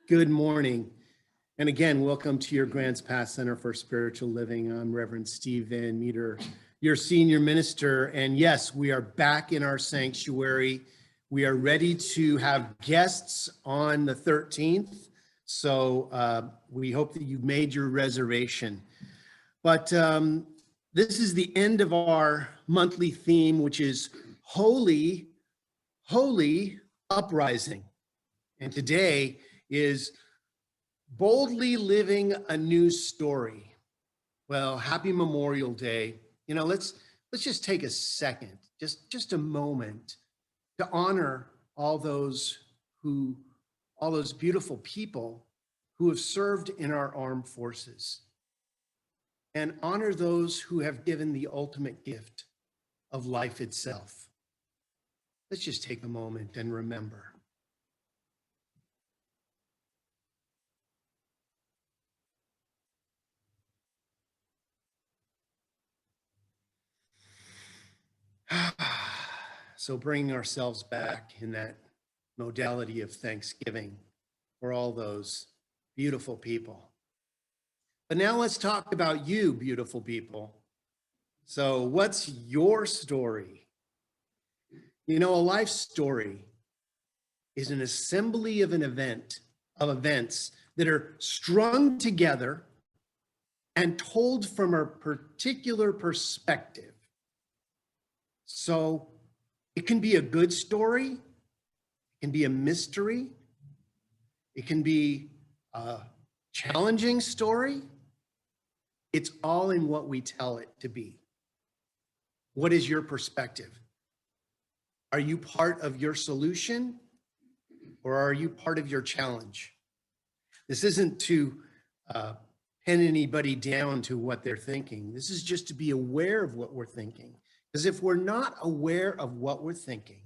Good morning. And again, welcome to your Grants Pass Center for Spiritual Living. I'm Reverend Steve Van Meter, your senior minister. And yes, we are back in our sanctuary. We are ready to have guests on the 13th. So we hope that you've made your reservation. But this is the end of our monthly theme, which is Holy Uprising. And today is boldly living a new story. Well, happy Memorial Day. You know, let's just take a second, just a moment to honor all those beautiful people who have served in our armed forces, and honor those who have given the ultimate gift of life itself. Let's just take a moment and remember. So bringing ourselves back in that modality of thanksgiving for all those beautiful people. But now let's talk about you, beautiful people. So what's your story? You know, a life story is an assembly of events that are strung together and told from a particular perspective. So it can be a good story, it can be a mystery, it can be a challenging story. It's all in what we tell it to be. What is your perspective? Are you part of your solution, or are you part of your challenge? This isn't to pin anybody down to what they're thinking. This is just to be aware of what we're thinking. Because if we're not aware of what we're thinking,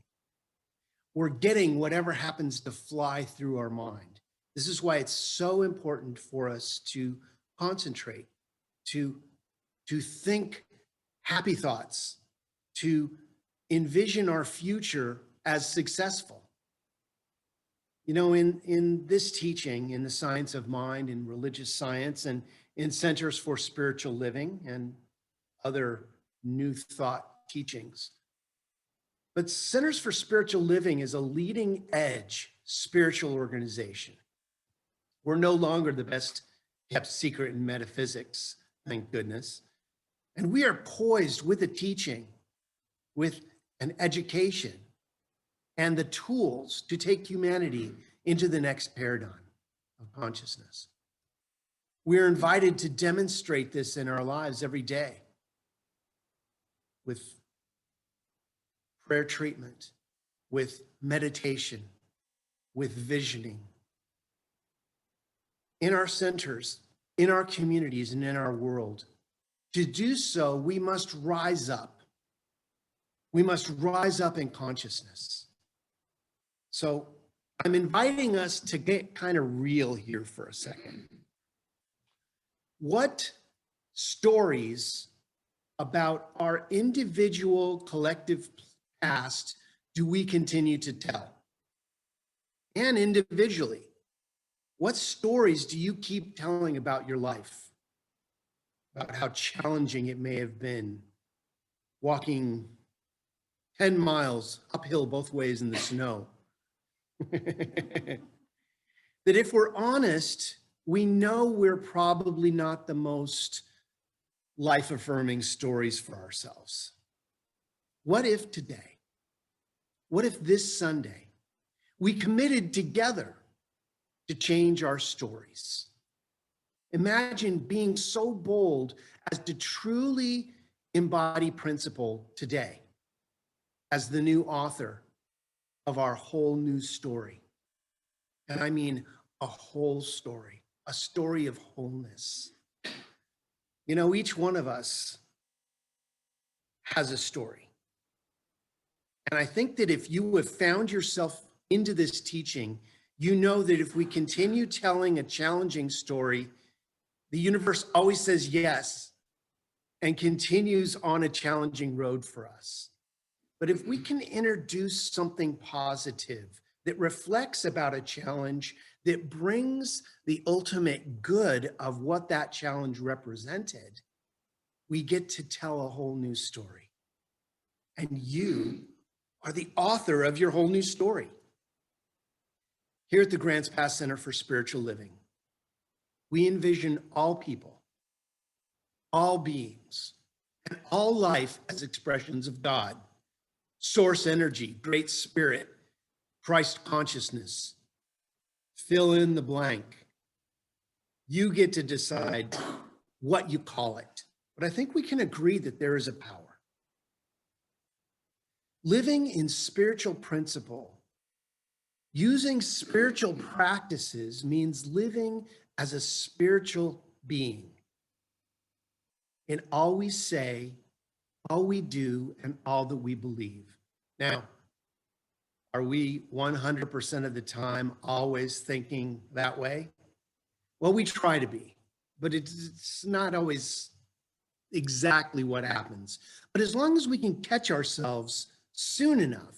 we're getting whatever happens to fly through our mind. This is why it's so important for us to concentrate, to think happy thoughts, to envision our future as successful. You know, in this teaching, in the science of mind, in religious science, and in Centers for Spiritual Living and other new thought teachings. But Centers for Spiritual Living is a leading edge spiritual organization. We're no longer the best kept secret in metaphysics, thank goodness. And we are poised with a teaching, with an education, and the tools to take humanity into the next paradigm of consciousness. We're invited to demonstrate this in our lives every day, with prayer treatment, with meditation, with visioning. In our centers, in our communities, and in our world. To do so, we must rise up. We must rise up in consciousness. So I'm inviting us to get kind of real here for a second. What stories about our individual collective past do we continue to tell? And individually, what stories do you keep telling about your life? About how challenging it may have been walking 10 miles uphill both ways in the snow. That if we're honest, we know we're probably not the most life-affirming stories for ourselves. What if today, what if this Sunday, we committed together to change our stories? Imagine being so bold as to truly embody principle today as the new author of our whole new story. And I mean a whole story, a story of wholeness. You know, each one of us has a story. And I think that if you have found yourself into this teaching, you know that if we continue telling a challenging story, the universe always says yes and continues on a challenging road for us. But if we can introduce something positive, that reflects about a challenge, that brings the ultimate good of what that challenge represented, we get to tell a whole new story. And you are the author of your whole new story. Here at the Grants Pass Center for Spiritual Living, we envision all people, all beings, and all life as expressions of God, source energy, great spirit, Christ consciousness. Fill in the blank. You get to decide what you call it. But I think we can agree that there is a power. Living in spiritual principle, using spiritual practices means living as a spiritual being in all we say, all we do, and all that we believe. Now, are we 100% of the time always thinking that way? Well, we try to be, but it's not always exactly what happens. But as long as we can catch ourselves soon enough,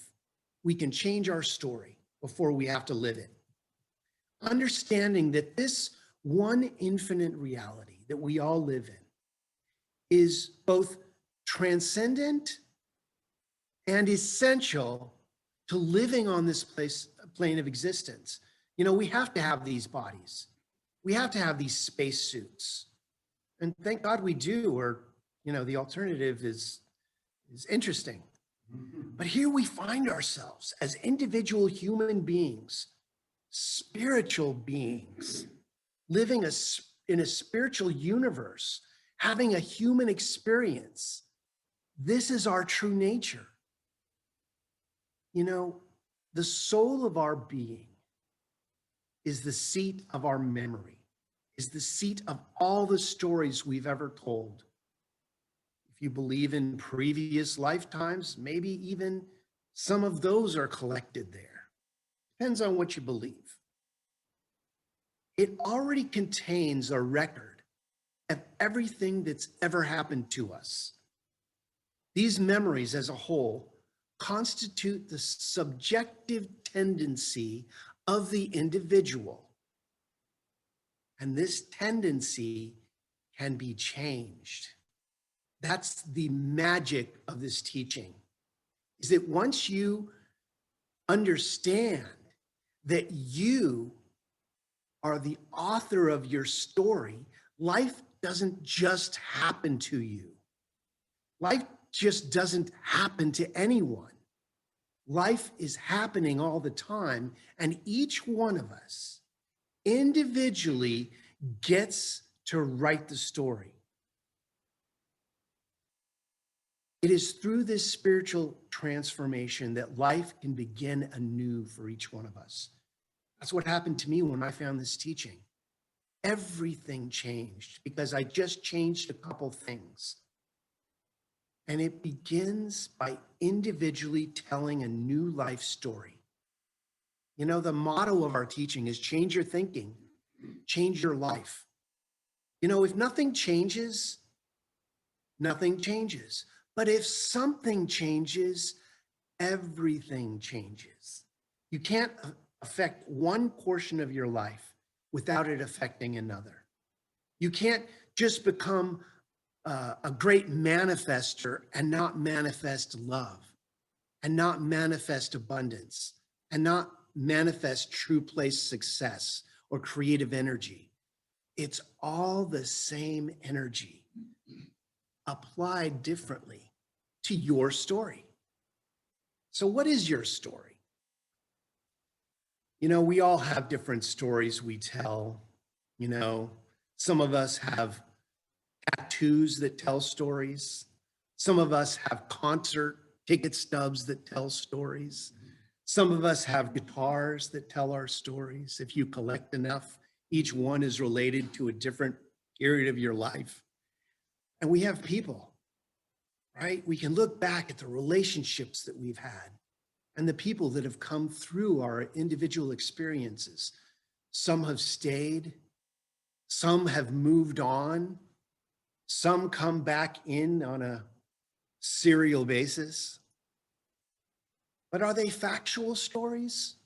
we can change our story before we have to live it. Understanding that this one infinite reality that we all live in is both transcendent and essential to living on this plane of existence. You know, we have to have these bodies. We have to have these spacesuits. And thank God we do, or, you know, the alternative is interesting. But here we find ourselves as individual human beings, spiritual beings, living in a spiritual universe, having a human experience. This is our true nature. You know, the soul of our being is the seat of our memory, is the seat of all the stories we've ever told. If you believe in previous lifetimes, maybe even some of those are collected there. Depends on what you believe. It already contains a record of everything that's ever happened to us. These memories as a whole constitute the subjective tendency of the individual. And this tendency can be changed. That's the magic of this teaching, is that once you understand that you are the author of your story, life doesn't just happen to you. Life just doesn't happen to anyone. Life is happening all the time, and each one of us individually gets to write the story. It is through this spiritual transformation that life can begin anew for each one of us. That's what happened to me when I found this teaching. Everything changed because I just changed a couple things. And it begins by individually telling a new life story. You know, the motto of our teaching is change your thinking, change your life. You know, if nothing changes, nothing changes. But if something changes, everything changes. You can't affect one portion of your life without it affecting another. You can't just become a great manifester and not manifest love, and not manifest abundance, and not manifest true place success or creative energy. It's all the same energy applied differently to your story. So what is your story? You know, we all have different stories we tell. You know, some of us have tattoos that tell stories. Some of us have concert ticket stubs that tell stories. Some of us have guitars that tell our stories. If you collect enough, each one is related to a different period of your life. And we have people, right? We can look back at the relationships that we've had and the people that have come through our individual experiences. Some have stayed, some have moved on, some come back in on a serial basis. But are they factual stories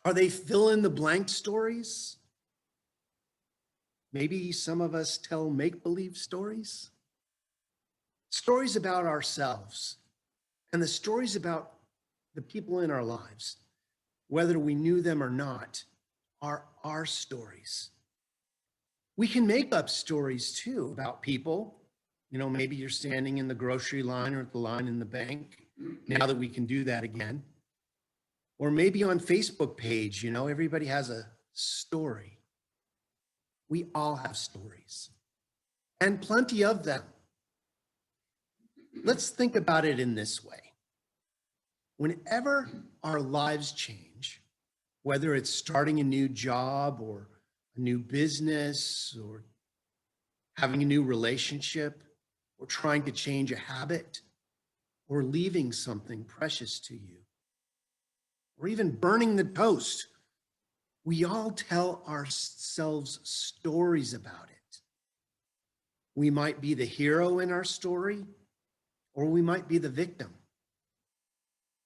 Are they fill in the blank stories? Maybe some of us tell make-believe stories. Stories about ourselves and the stories about the people in our lives, whether we knew them or not, are our stories. We can make up stories too about people. You know, maybe you're standing in the grocery line or at the line in the bank, now that we can do that again. Or maybe on Facebook page, you know, everybody has a story. We all have stories, and plenty of them. Let's think about it in this way. Whenever our lives change, whether it's starting a new job or a new business or having a new relationship or trying to change a habit or leaving something precious to you or even burning the toast, we all tell ourselves stories about it. We might be the hero in our story, or we might be the victim.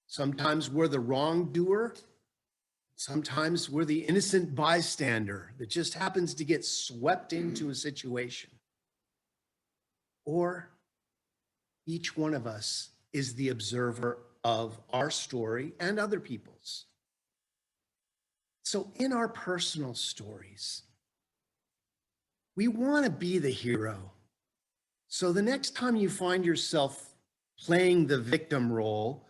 Sometimes we're the wrongdoer. Sometimes we're the innocent bystander that just happens to get swept into a situation. Or each one of us is the observer of our story and other people's. So in our personal stories, we want to be the hero. So the next time you find yourself playing the victim role,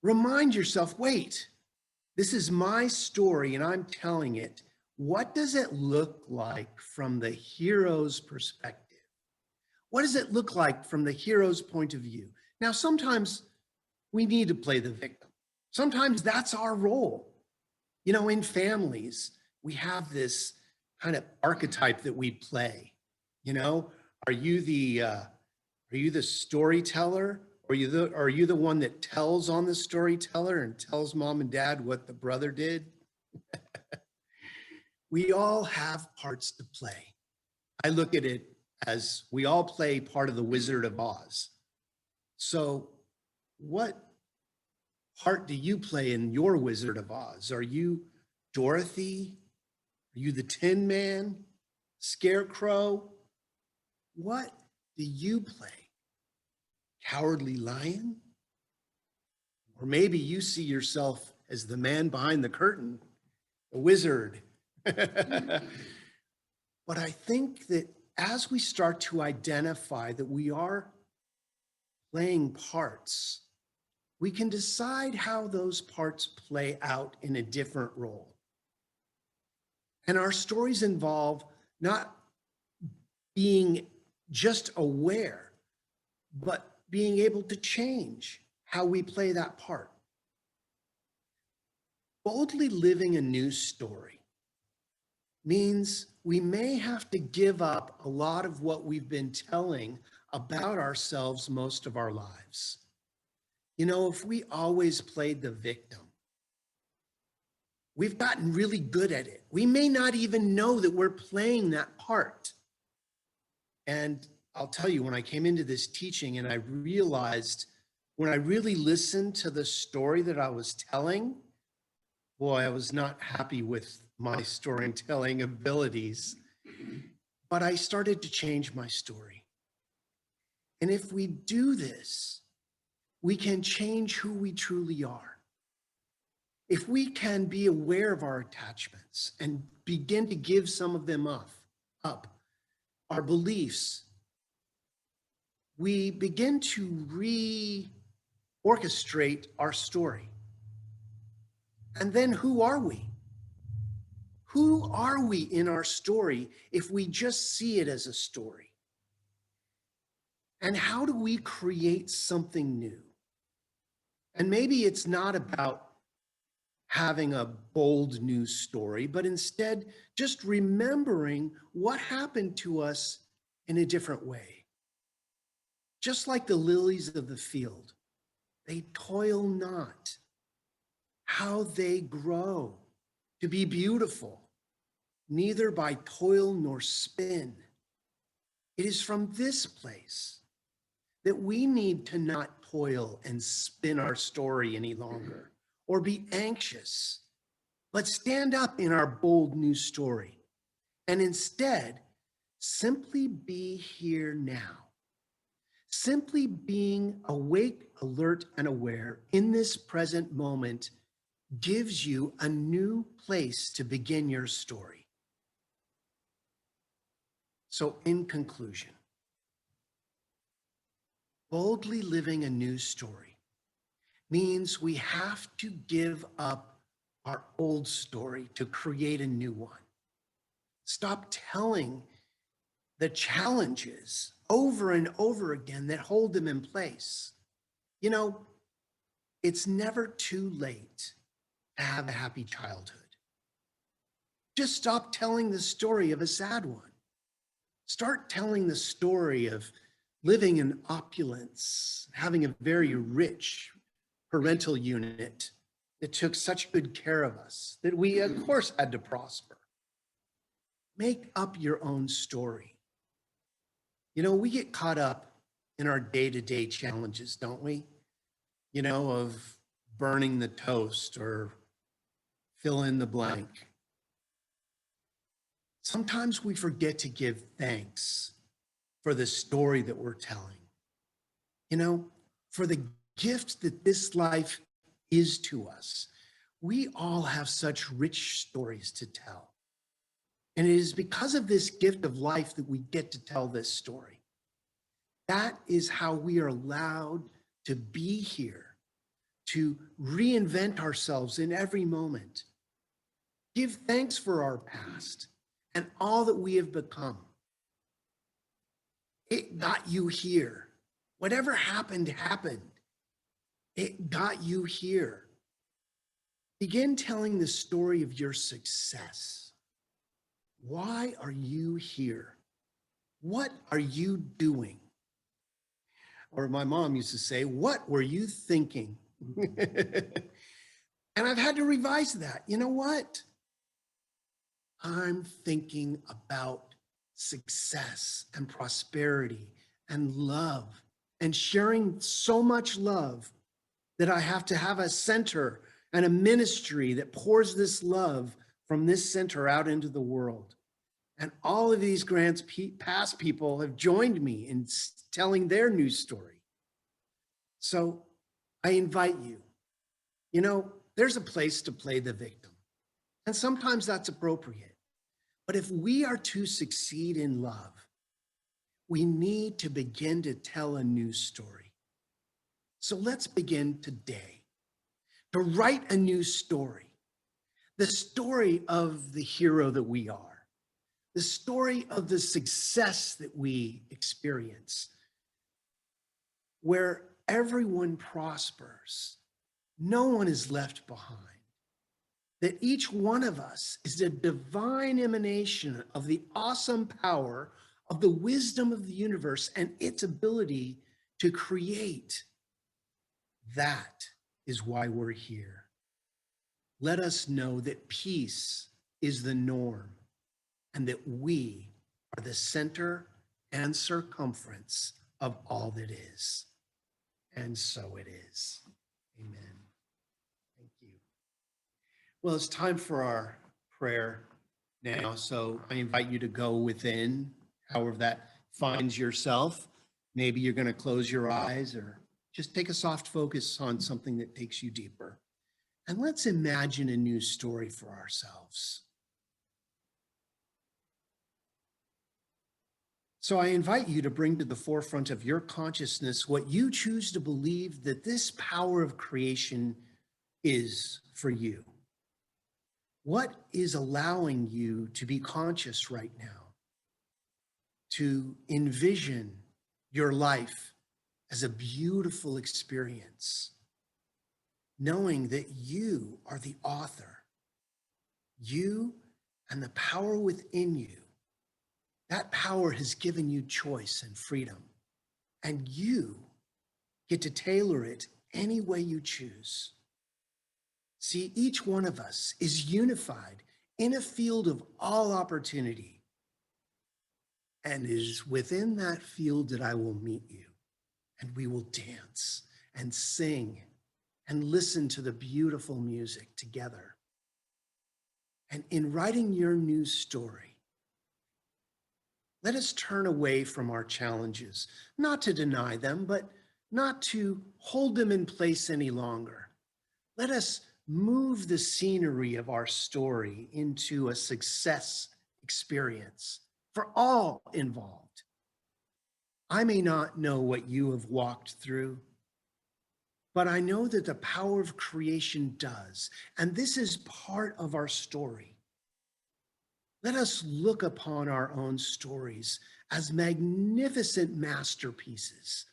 remind yourself, wait, this is my story and I'm telling it. What does it look like from the hero's perspective? What does it look like from the hero's point of view? Now, sometimes we need to play the victim. Sometimes that's our role. You know, in families, we have this kind of archetype that we play. You know, are you the storyteller? Or are you the one that tells on the storyteller and tells mom and dad what the brother did? We all have parts to play. I look at it as we all play part of the Wizard of Oz. So what part do you play in your Wizard of Oz? Are you Dorothy? Are you the Tin Man? Scarecrow? What do you play? Cowardly Lion? Or maybe you see yourself as the man behind the curtain, a wizard. But I think that as we start to identify that we are playing parts, we can decide how those parts play out in a different role. And our stories involve not being just aware, but being able to change how we play that part. Boldly living a new story means we may have to give up a lot of what we've been telling about ourselves most of our lives. You know, if we always played the victim, we've gotten really good at it. We may not even know that we're playing that part. And I'll tell you, when I came into this teaching and I realized, when I really listened to the story that I was telling, boy, I was not happy with my storytelling abilities, but I started to change my story. And if we do this, we can change who we truly are. If we can be aware of our attachments and begin to give some of them up, our beliefs, we begin to re-orchestrate our story. And then who are we? Who are we in our story if we just see it as a story? And how do we create something new? And maybe it's not about having a bold new story, but instead just remembering what happened to us in a different way. Just like the lilies of the field, they toil not. How they grow to be beautiful, neither by toil nor spin. It is from this place that we need to not toil and spin our story any longer or be anxious, but stand up in our bold new story and instead simply be here now. Simply being awake, alert, and aware in this present moment gives you a new place to begin your story. So, in conclusion, boldly living a new story means we have to give up our old story to create a new one. Stop telling the challenges over and over again that hold them in place. You know, it's never too late to have a happy childhood. Just stop telling the story of a sad one. Start telling the story of living in opulence, having a very rich parental unit that took such good care of us, that we, of course, had to prosper. Make up your own story. You know, we get caught up in our day-to-day challenges, don't we? You know, of burning the toast or fill in the blank. Sometimes we forget to give thanks for the story that we're telling. You know, for the gift that this life is to us. We all have such rich stories to tell. And it is because of this gift of life that we get to tell this story. That is how we are allowed to be here, to reinvent ourselves in every moment. Give thanks for our past and all that we have become. It got you here. Whatever happened, happened. It got you here. Begin telling the story of your success. Why are you here? What are you doing? Or my mom used to say, what were you thinking? And I've had to revise that. You know what? I'm thinking about success and prosperity and love and sharing so much love that I have to have a center and a ministry that pours this love from this center out into the world. And all of these past people have joined me in telling their news story. So I invite you, you know, there's a place to play the victim. And sometimes that's appropriate. But if we are to succeed in love, we need to begin to tell a new story. So let's begin today to write a new story, the story of the hero that we are, the story of the success that we experience, where everyone prospers, no one is left behind, that each one of us is a divine emanation of the awesome power of the wisdom of the universe and its ability to create. That is why we're here. Let us know that peace is the norm and that we are the center and circumference of all that is. And so it is. Amen. Thank you. Well, it's time for our prayer now. So I invite you to go within, however that finds yourself. Maybe you're going to close your eyes or just take a soft focus on something that takes you deeper. And let's imagine a new story for ourselves. So I invite you to bring to the forefront of your consciousness what you choose to believe that this power of creation is for you. What is allowing you to be conscious right now, to envision your life as a beautiful experience, knowing that you are the author, you and the power within you. That power has given you choice and freedom, and you get to tailor it any way you choose. See, each one of us is unified in a field of all opportunity, and it is within that field that I will meet you, and we will dance and sing and listen to the beautiful music together. And in writing your new story, let us turn away from our challenges, not to deny them, but not to hold them in place any longer. Let us move the scenery of our story into a success experience for all involved. I may not know what you have walked through, but I know that the power of creation does, and this is part of our story. Let us look upon our own stories as magnificent masterpieces,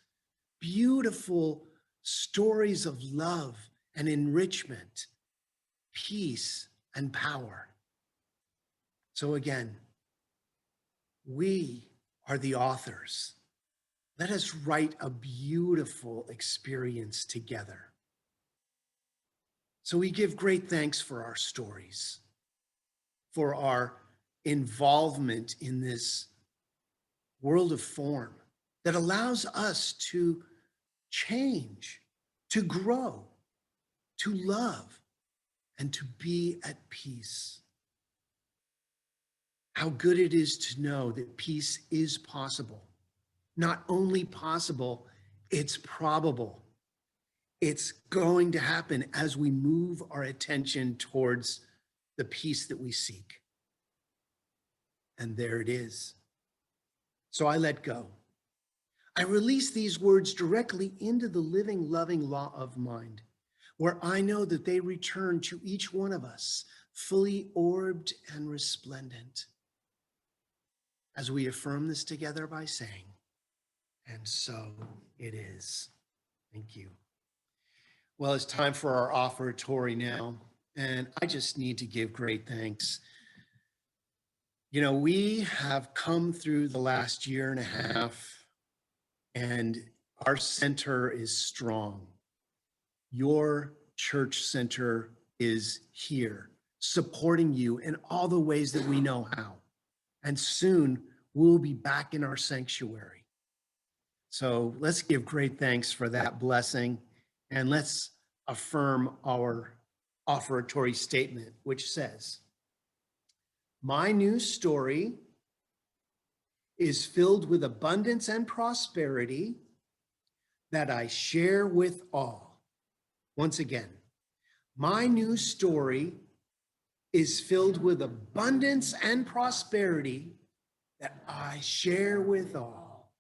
beautiful stories of love and enrichment, peace and power. So again, we are the authors. Let us write a beautiful experience together. So we give great thanks for our stories, for our involvement in this world of form that allows us to change, to grow, to love, and to be at peace. How good it is to know that peace is possible. Not only possible, it's probable. It's going to happen as we move our attention towards the peace that we seek. And there it is. So I let go. I release these words directly into the living, loving law of mind, where I know that they return to each one of us, fully orbed and resplendent. As we affirm this together by saying, and so it is. Thank you. Well, it's time for our offertory now, and I just need to give great thanks. You know, we have come through the last year and a half, and our center is strong. Your church center is here, supporting you in all the ways that we know how. And soon we'll be back in our sanctuary. So let's give great thanks for that blessing, and let's affirm our offertory statement, which says, my new story is filled with abundance and prosperity that I share with all. Once again, my new story is filled with abundance and prosperity that I share with all.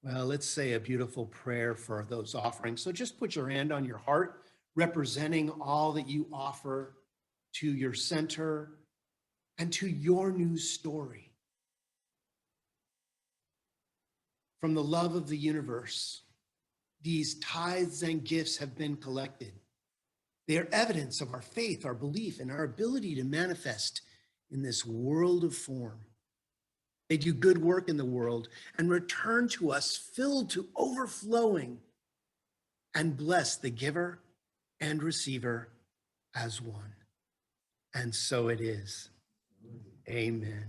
Well, let's say a beautiful prayer for those offerings. So just put your hand on your heart, representing all that you offer to your center and to your new story. From the love of the universe, these tithes and gifts have been collected. They are evidence of our faith, our belief, and our ability to manifest in this world of form. They do good work in the world and return to us filled to overflowing and bless the giver and receiver as one. And so it is. Amen.